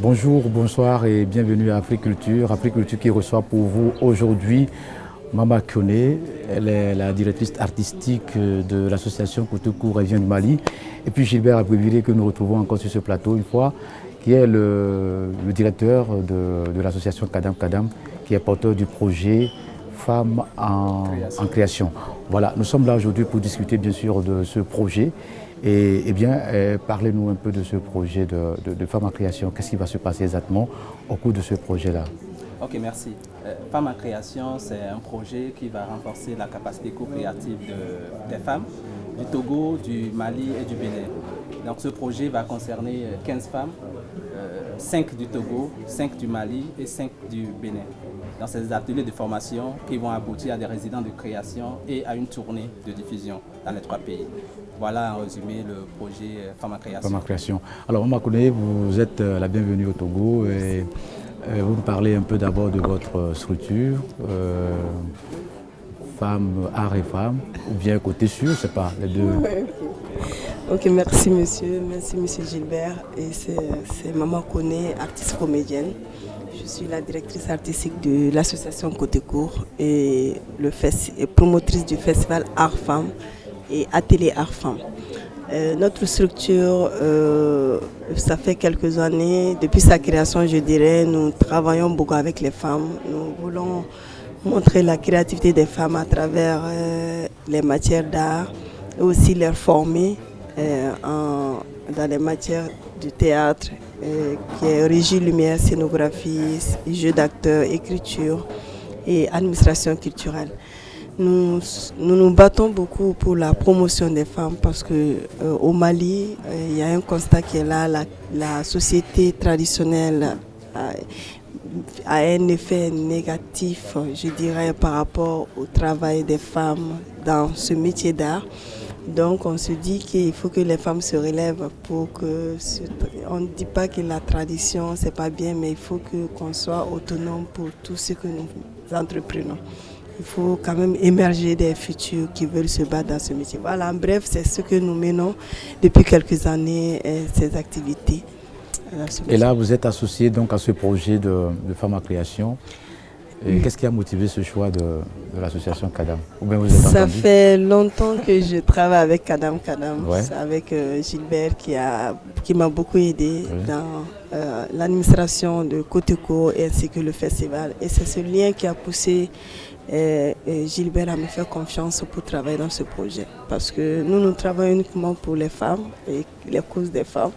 Bonjour, bonsoir et bienvenue à Africulture. Africulture qui reçoit pour vous aujourd'hui Mama Kone. Elle est la directrice artistique de l'association Koutekou Région du Mali. Et puis Gilbert Abrivillé que nous retrouvons encore sur ce plateau une fois, qui est le directeur de l'association Kadam Kadam, qui est porteur du projet Femmes en création. Voilà, nous sommes là aujourd'hui pour discuter bien sûr de ce projet. Et bien, parlez-nous un peu de ce projet de Femmes en création. Qu'est-ce qui va se passer exactement au cours de ce projet-là? Ok, merci. Femmes en création, c'est un projet qui va renforcer la capacité co-créative des femmes du Togo, du Mali et du Bénin. Donc ce projet va concerner 15 femmes, 5 du Togo, 5 du Mali et 5 du Bénin. Donc c'est des ateliers de formation qui vont aboutir à des résidents de création et à une tournée de diffusion dans les 3 pays. Voilà en résumé le projet Femmes en création. Femmes en création. Alors, Mama Kone, vous êtes la bienvenue au Togo. Et, vous me parlez un peu d'abord de votre structure, Femmes, Art et Femmes, ou bien côté sûr, je ne sais pas, les deux. Ouais, ok, merci monsieur Gilbert. Et c'est Mama Kone, artiste comédienne. Je suis la directrice artistique de l'association Côté Court et promotrice du festival Art Femmes et Atelier Art Femmes. Notre structure, ça fait quelques années, depuis sa création, je dirais, nous travaillons beaucoup avec les femmes. Nous voulons montrer la créativité des femmes à travers les matières d'art et aussi les former dans les matières du théâtre, qui est régie lumière, scénographie, jeu d'acteurs, écriture et administration culturelle. Nous nous battons beaucoup pour la promotion des femmes parce qu'au Mali, il y a un constat qui est là, la société traditionnelle a un effet négatif, je dirais, par rapport au travail des femmes dans ce métier d'art. Donc on se dit qu'il faut que les femmes se relèvent pour que... On ne dit pas que la tradition, c'est pas bien, mais il faut qu'on soit autonome pour tout ce que nous entreprenons. Il faut quand même émerger des futurs qui veulent se battre dans ce métier. Voilà, en bref, c'est ce que nous menons depuis quelques années, ces activités. Et là, vous êtes associé donc à ce projet de Femmes en création. Qu'est-ce qui a motivé ce choix de l'association Kadam? Ou bien vous êtes Ça entendu? fait longtemps que je travaille avec Kadam Kadam, Ouais. avec Gilbert qui m'a beaucoup aidé dans l'administration de Côté Court ainsi que le festival. Et c'est ce lien qui a poussé Gilbert à me faire confiance pour travailler dans ce projet. Parce que nous travaillons uniquement pour les femmes et les causes des femmes.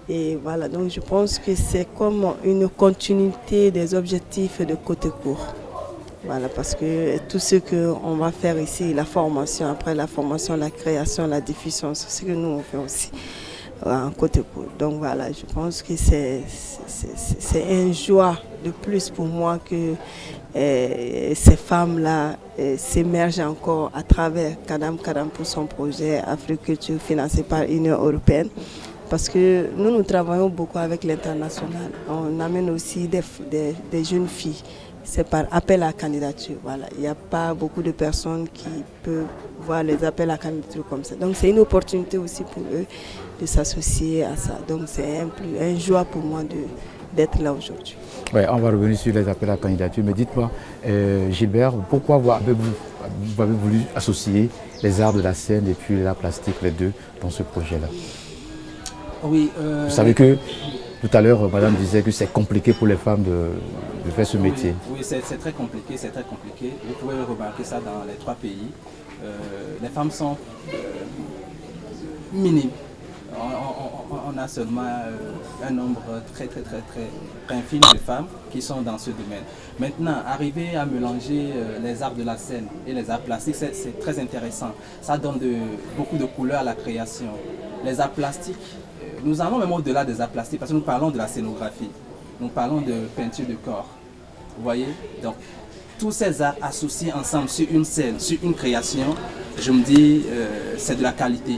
Et voilà, donc je pense que c'est comme une continuité des objectifs de Côté Court. Voilà, parce que tout ce qu'on va faire ici, la formation, après la formation, la création, la diffusion, c'est ce que nous on fait aussi en Côté Court. Donc voilà, je pense que c'est une joie de plus pour moi que ces femmes-là s'émergent encore à travers Kadam Kadam pour son projet Africulture financé par l'Union européenne. Parce que nous travaillons beaucoup avec l'international. On amène aussi des jeunes filles. C'est par appel à candidature. Voilà. Il n'y a pas beaucoup de personnes qui peuvent voir les appels à candidature comme ça. Donc c'est une opportunité aussi pour eux de s'associer à ça. Donc c'est un joie pour moi d'être là aujourd'hui. Ouais, on va revenir sur les appels à candidature. Mais dites-moi, Gilbert, pourquoi vous avez voulu associer les arts de la scène et puis l'art plastique, les deux, dans ce projet-là? Oui, Vous savez que tout à l'heure, madame disait que c'est compliqué pour les femmes de faire ce métier. Oui, c'est très compliqué, c'est très compliqué. Vous pouvez remarquer ça dans les 3 pays. Les femmes sont minimes. On a seulement un nombre très infime de femmes qui sont dans ce domaine. Maintenant, arriver à mélanger les arts de la scène et les arts plastiques, c'est très intéressant. Ça donne beaucoup de couleurs à la création. Les arts plastiques, nous allons même au-delà des arts plastiques parce que nous parlons de la scénographie, nous parlons de peinture de corps. Vous voyez? Donc, tous ces arts associés ensemble sur une scène, sur une création, je me dis, c'est de la qualité.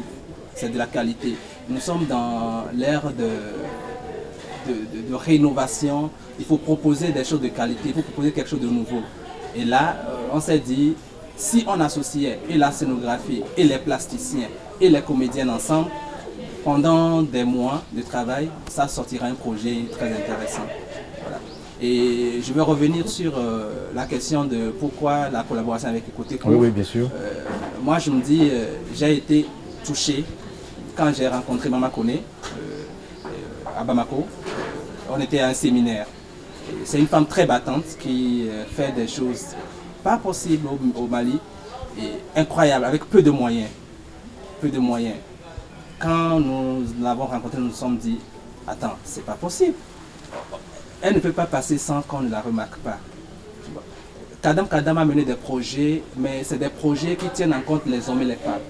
C'est de la qualité. Nous sommes dans l'ère de rénovation. Il faut proposer des choses de qualité, il faut proposer quelque chose de nouveau. Et là, on s'est dit, si on associait et la scénographie, et les plasticiens, et les comédiennes ensemble, pendant des mois de travail, ça sortira un projet très intéressant. Voilà. Et je vais revenir sur la question de pourquoi la collaboration avec Cotecourt. Oui, oui, bien sûr. Moi, je me dis, j'ai été touché quand j'ai rencontré Mama Koné à Bamako. On était à un séminaire. C'est une femme très battante qui fait des choses pas possibles au Mali et incroyables, avec peu de moyens. Peu de moyens. Quand nous l'avons rencontrée, nous nous sommes dit, attends, c'est pas possible. Elle ne peut pas passer sans qu'on ne la remarque pas. Kadam a mené des projets, mais c'est des projets qui tiennent en compte les hommes et les femmes.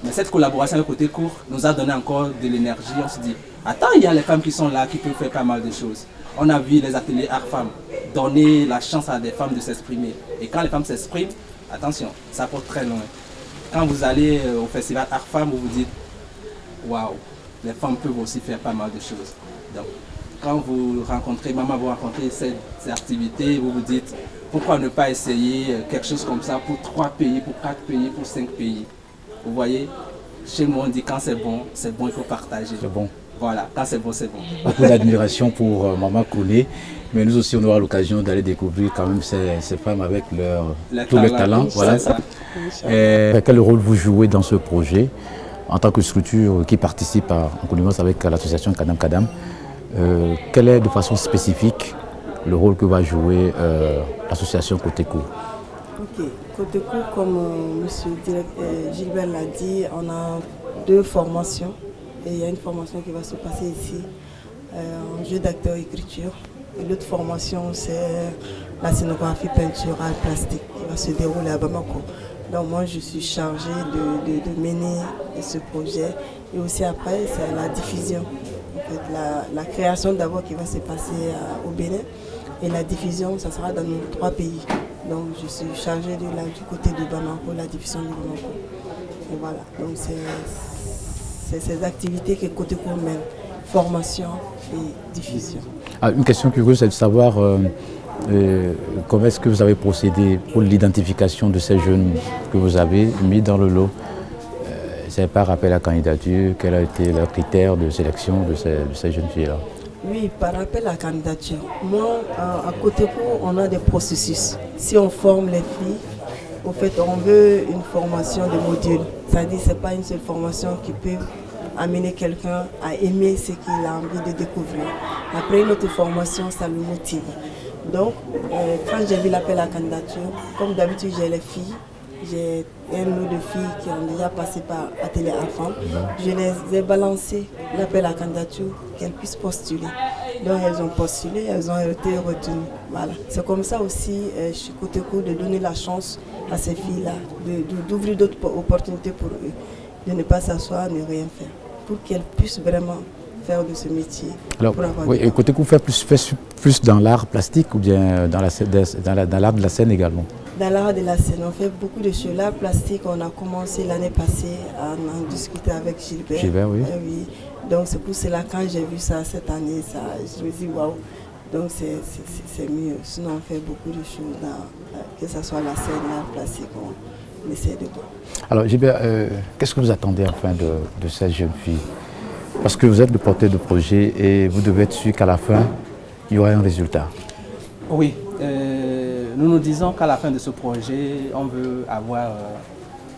Mais cette collaboration avec Cotecourt nous a donné encore de l'énergie. On se dit, attends, il y a les femmes qui sont là, qui peuvent faire pas mal de choses. On a vu les ateliers Art Femmes donner la chance à des femmes de s'exprimer. Et quand les femmes s'expriment, attention, ça porte très loin. Quand vous allez au festival Art Femmes, vous vous dites, waouh, les femmes peuvent aussi faire pas mal de choses. Donc, quand vous rencontrez, maman, vous rencontrez ces activités, vous vous dites, pourquoi ne pas essayer quelque chose comme ça pour 3 pays, pour 4 pays, pour 5 pays. Vous voyez, chez moi on dit quand c'est bon, il faut partager. C'est bon. Voilà, quand c'est bon, c'est bon. Beaucoup d'admiration pour Mama Koné, mais nous aussi on aura l'occasion d'aller découvrir quand même ces femmes avec tous les talents. Voilà. Quel rôle vous jouez dans ce projet en tant que structure qui participe en connivence avec l'association Kadam Kadam? Quel est de façon spécifique le rôle que va jouer l'association Cotecourt? Ok, Cotecourt, comme M. Gilbert l'a dit, on a 2 formations. Et il y a une formation qui va se passer ici en jeu d'acteur écriture. Et l'autre formation, c'est la scénographie, peinture, art plastique qui va se dérouler à Bamako. Donc moi, je suis chargée de mener ce projet. Et aussi après, c'est la diffusion. En fait, la création d'abord qui va se passer au Bénin. Et la diffusion, ça sera dans nos 3 pays. Donc je suis chargée du côté de Bamako, la diffusion de Bamako. Et voilà, donc c'est ces activités que Cotecourt mène, formation et diffusion. Une question curieuse, c'est de savoir comment est-ce que vous avez procédé pour l'identification de ces jeunes que vous avez mis dans le lot. C'est par appel à candidature, quel a été le critère de sélection de ces jeunes filles-là? Oui, par appel à candidature. Moi, à Cotecourt, on a des processus. Si on forme les filles, au fait, on veut une formation de module. C'est-à-dire que ce n'est pas une seule formation qui peut amener quelqu'un à aimer ce qu'il a envie de découvrir. Après une autre formation, ça le motive. Donc, quand j'ai vu l'appel à candidature, comme d'habitude j'ai les filles, j'ai un lot de filles qui ont déjà passé par Atelier Enfants. Je les ai balancé l'appel à candidature, qu'elles puissent postuler. Donc elles ont postulé, elles ont été retenues. Voilà. C'est comme ça aussi, chez Cotecourt, de donner la chance à ces filles-là, d'ouvrir d'autres opportunités pour eux, de ne pas s'asseoir, ne rien faire, pour qu'elles puissent vraiment faire de ce métier. Alors, oui, et Cotecourt fait plus dans l'art plastique ou bien dans l'art de la scène également? Dans l'art de la scène, on fait beaucoup de choses. L'art plastique, on a commencé l'année passée à en discuter avec Gilbert. Gilbert, oui. Oui. Donc c'est pour cela, quand j'ai vu ça cette année, je me dis waouh. Donc c'est mieux. Sinon on fait beaucoup de choses, que ce soit la scène, l'art plastique, on essaie de tout. Alors Gilbert, qu'est-ce que vous attendez enfin de ces jeunes filles? Parce que vous êtes le porteur de projet et vous devez être sûr qu'à la fin, il y aura un résultat. Oui, nous nous disons qu'à la fin de ce projet, on veut avoir,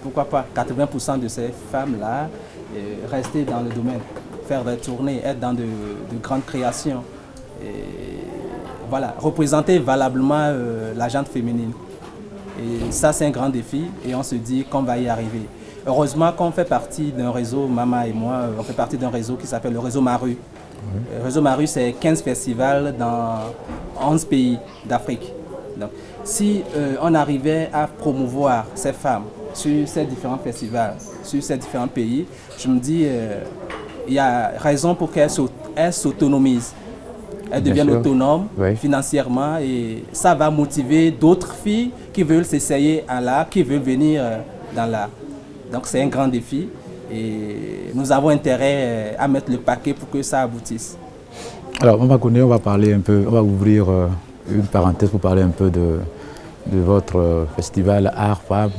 pourquoi pas, 80% de ces femmes-là rester dans le domaine, faire des tournées, être dans de grandes créations. Et voilà, représenter valablement la gente féminine. Et ça, c'est un grand défi et on se dit qu'on va y arriver. Heureusement qu'on fait partie d'un réseau, Mama et moi, on fait partie d'un réseau qui s'appelle le réseau Maru. Le réseau Maru, c'est 15 festivals dans 11 pays d'Afrique. Donc, si on arrivait à promouvoir ces femmes sur ces différents festivals, sur ces différents pays, je me dis, il y a raison pour qu'elles s'autonomisent. Elles deviennent autonomes financièrement et ça va motiver d'autres filles qui veulent s'essayer à l'art, qui veulent venir dans l'art. Donc c'est un grand défi et nous avons intérêt à mettre le paquet pour que ça aboutisse. Alors Mama Koné, on va parler un peu, on va ouvrir une parenthèse pour parler un peu de votre festival Art Femmes,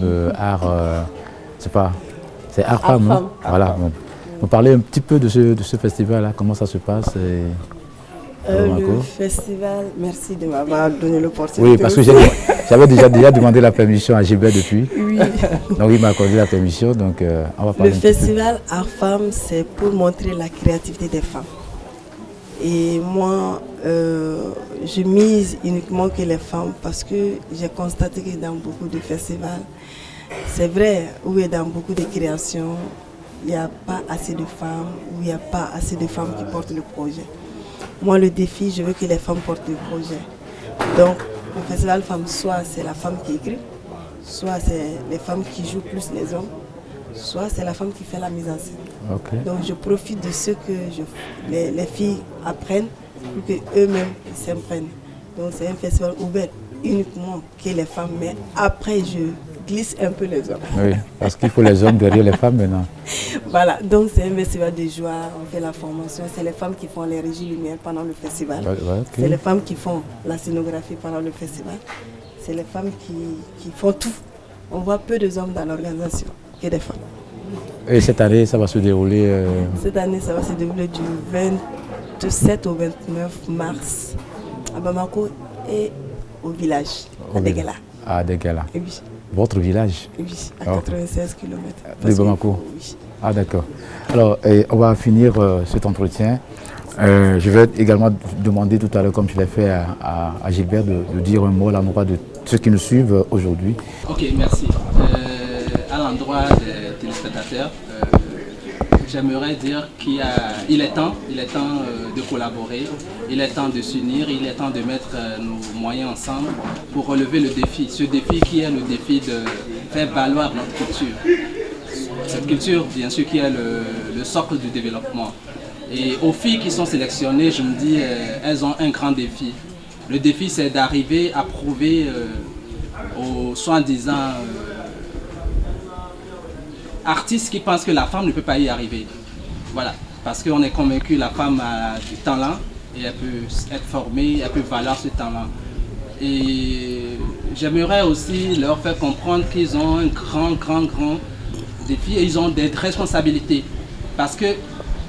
c'est Art Femmes, hein? Voilà. Vous parlez un petit peu de ce festival-là, comment ça se passe Le festival, merci de m'avoir donné l'opportunité. Oui, parce que j'avais déjà demandé la permission à Gilbert depuis. Oui. Donc il m'a accordé la permission, donc on va parler. Le festival Art Femmes, c'est pour montrer la créativité des femmes. Et moi, je mise uniquement que les femmes parce que j'ai constaté que dans beaucoup de festivals, c'est vrai, oui, dans beaucoup de créations, il n'y a pas assez de femmes, ou il n'y a pas assez de femmes qui portent le projet. Moi, le défi, je veux que les femmes portent le projet. Donc, le festival Femmes, soit c'est la femme qui écrit, soit c'est les femmes qui jouent plus les hommes, soit c'est la femme qui fait la mise en scène. Okay. Donc, je profite de ce que les filles apprennent pour qu'eux-mêmes s'imprègnent. Donc, c'est un festival ouvert uniquement que les femmes, mais après, je glisse un peu les hommes. Oui, parce qu'il faut les hommes derrière les femmes maintenant. Voilà, donc c'est un festival de joie, on fait la formation, c'est les femmes qui font les régies lumière pendant le festival, c'est les femmes qui font la scénographie pendant le festival, c'est les femmes qui font tout. On voit peu de hommes dans l'organisation que des femmes. Et cette année, ça va se dérouler Cette année, ça va se dérouler du 27 au 29 mars à Bamako et au village, à Degala. À Degala. Oui. Votre village? Oui, à 96 km. De Bamako? Oui. Ah d'accord. Alors, on va finir cet entretien. Je vais également demander tout à l'heure, comme je l'ai fait à Gilbert, de dire un mot à l'endroit de ceux qui nous suivent aujourd'hui. Ok, merci. À l'endroit des téléspectateurs, j'aimerais dire qu'il est temps de collaborer, il est temps de s'unir, il est temps de mettre nos moyens ensemble pour relever le défi. Ce défi qui est le défi de faire valoir notre culture. Cette culture, bien sûr, qui est le socle du développement. Et aux filles qui sont sélectionnées, je me dis, elles ont un grand défi. Le défi, c'est d'arriver à prouver aux soi-disant artistes qui pensent que la femme ne peut pas y arriver. Voilà, parce qu'on est convaincu que la femme a du talent et elle peut être formée, elle peut valoir ce talent. Et j'aimerais aussi leur faire comprendre qu'ils ont un grand défi et ils ont des responsabilités. Parce que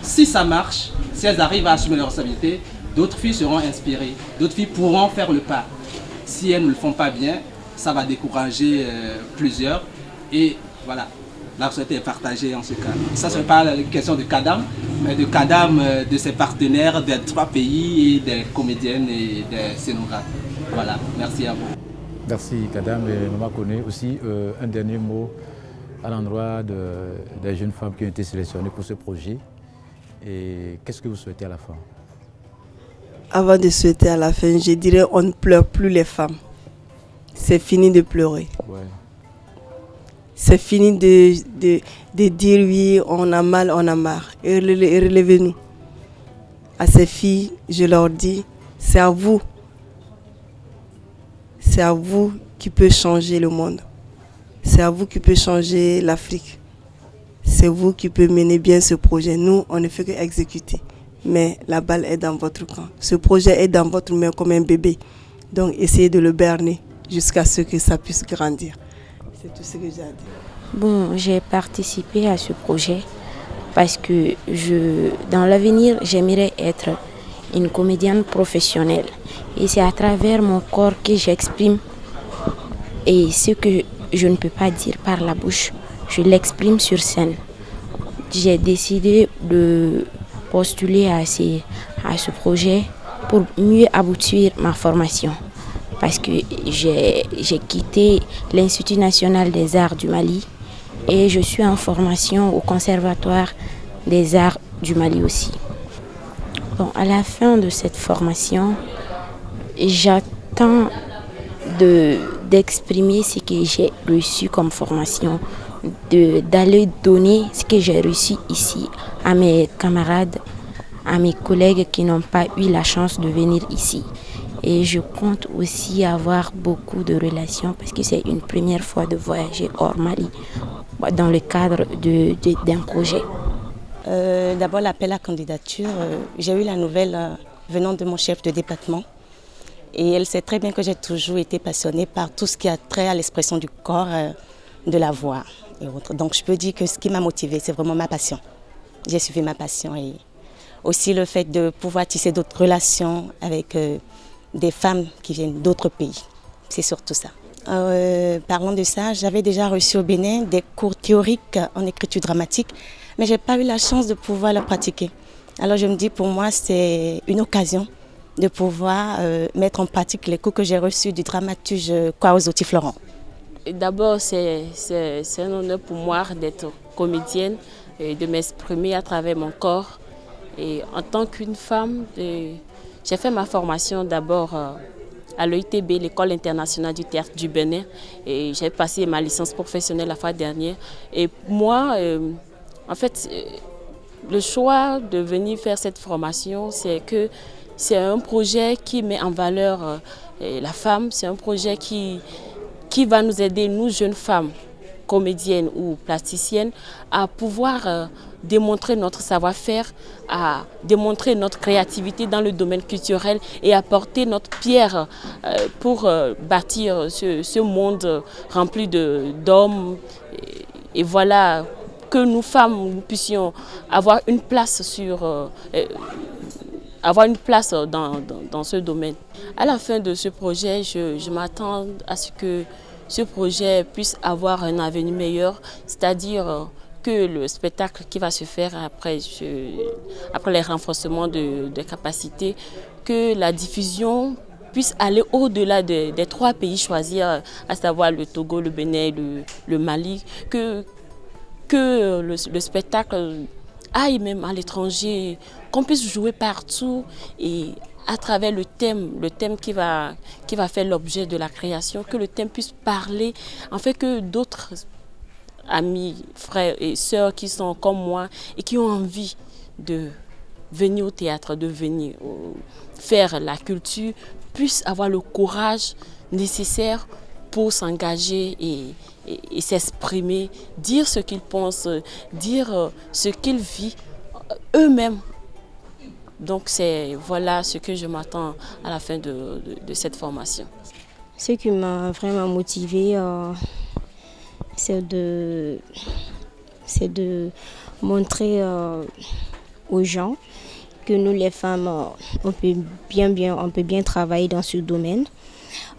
si ça marche, si elles arrivent à assumer leurs responsabilités, d'autres filles seront inspirées, d'autres filles pourront faire le pas. Si elles ne le font pas bien, ça va décourager plusieurs. Et voilà. La société est partagée en ce cas. Ça, ce n'est pas la question de Kadam, mais de Kadam, de ses partenaires des 3 pays et des comédiennes et des scénographes. Voilà, merci à vous. Merci Kadam et Maman Koné. Aussi, un dernier mot à l'endroit des jeunes femmes qui ont été sélectionnées pour ce projet. Et qu'est-ce que vous souhaitez à la fin? Avant de souhaiter à la fin, je dirais on ne pleure plus les femmes. C'est fini de pleurer. Ouais. C'est fini de dire oui, on a mal, on a marre. Et relevez-nous. À ces filles, je leur dis, c'est à vous. C'est à vous qui peut changer le monde. C'est à vous qui peut changer l'Afrique. C'est vous qui peut mener bien ce projet. Nous, on ne fait que exécuter. Mais la balle est dans votre camp. Ce projet est dans votre main comme un bébé. Donc, essayez de le berner jusqu'à ce que ça puisse grandir. C'est tout ce que j'ai à dire. Bon, j'ai participé à ce projet parce que dans l'avenir, j'aimerais être une comédienne professionnelle. Et c'est à travers mon corps que j'exprime. Et ce que je ne peux pas dire par la bouche, je l'exprime sur scène. J'ai décidé de postuler à ce projet pour mieux aboutir ma formation. Parce que j'ai quitté l'Institut national des arts du Mali et je suis en formation au Conservatoire des arts du Mali aussi. Bon, à la fin de cette formation, j'attends d'exprimer ce que j'ai reçu comme formation, d'aller donner ce que j'ai reçu ici à mes camarades, à mes collègues qui n'ont pas eu la chance de venir ici. Et je compte aussi avoir beaucoup de relations parce que c'est une première fois de voyager hors Mali dans le cadre d'un projet. D'abord l'appel à candidature, j'ai eu la nouvelle venant de mon chef de département et elle sait très bien que j'ai toujours été passionnée par tout ce qui a trait à l'expression du corps, de la voix et autres. Donc je peux dire que ce qui m'a motivée, c'est vraiment ma passion. j'ai suivi ma passion et aussi le fait de pouvoir tisser d'autres relations avec des femmes qui viennent d'autres pays. C'est surtout ça. Parlant de ça, j'avais déjà reçu au Bénin des cours théoriques en écriture dramatique, mais je n'ai pas eu la chance de pouvoir la pratiquer. Alors je me dis, pour moi, c'est une occasion de pouvoir mettre en pratique les cours que j'ai reçus du dramaturge Kwaozo Florent. D'abord, c'est un honneur pour moi d'être comédienne et de m'exprimer à travers mon corps. Et en tant qu'une femme, j'ai fait ma formation d'abord à l'EITB, l'École internationale du théâtre du Bénin. Et j'ai passé ma licence professionnelle la fois dernière. Et moi, en fait, le choix de venir faire cette formation, c'est que c'est un projet qui met en valeur la femme. C'est un projet qui va nous aider, nous jeunes femmes, comédiennes ou plasticiennes, à pouvoir démontrer notre savoir-faire, à démontrer notre créativité dans le domaine culturel et apporter notre pierre pour bâtir ce monde rempli d'hommes. Et voilà, que nous femmes, nous puissions avoir une place dans ce domaine. À la fin de ce projet, je m'attends à ce que ce projet puisse avoir un avenir meilleur, c'est-à-dire que le spectacle qui va se faire après les renforcements de capacités, que la diffusion puisse aller au-delà des 3 pays choisis, à savoir le Togo, le Bénin, le Mali, que le spectacle aille même à l'étranger, qu'on puisse jouer partout et à travers le thème qui va faire l'objet de la création, que le thème puisse parler, en fait que d'autres amis, frères et sœurs qui sont comme moi et qui ont envie de venir au théâtre, de venir faire la culture, puissent avoir le courage nécessaire pour s'engager et s'exprimer, dire ce qu'ils pensent, dire ce qu'ils vivent eux-mêmes. Donc voilà ce que je m'attends à la fin de cette formation. Ce qui m'a vraiment motivée, c'est de montrer aux gens que nous les femmes, on peut bien travailler dans ce domaine.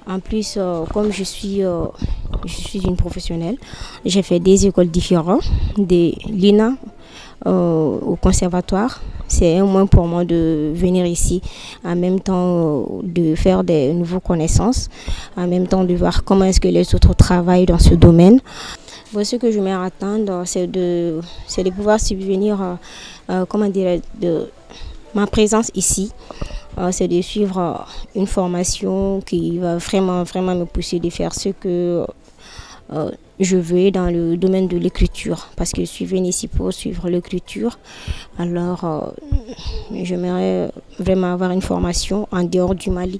En plus, comme je suis une professionnelle, j'ai fait des écoles différentes, de l'INA au conservatoire. C'est un moyen pour moi de venir ici, en même temps de faire des nouvelles connaissances, en même temps de voir comment est-ce que les autres travaillent dans ce domaine. Bon, ce que je vais attendre, c'est de pouvoir subvenir, de ma présence ici. C'est de suivre une formation qui va vraiment me pousser de faire ce que je veux dans le domaine de l'écriture, parce que je suis venue ici pour suivre l'écriture. Alors, j'aimerais vraiment avoir une formation en dehors du Mali.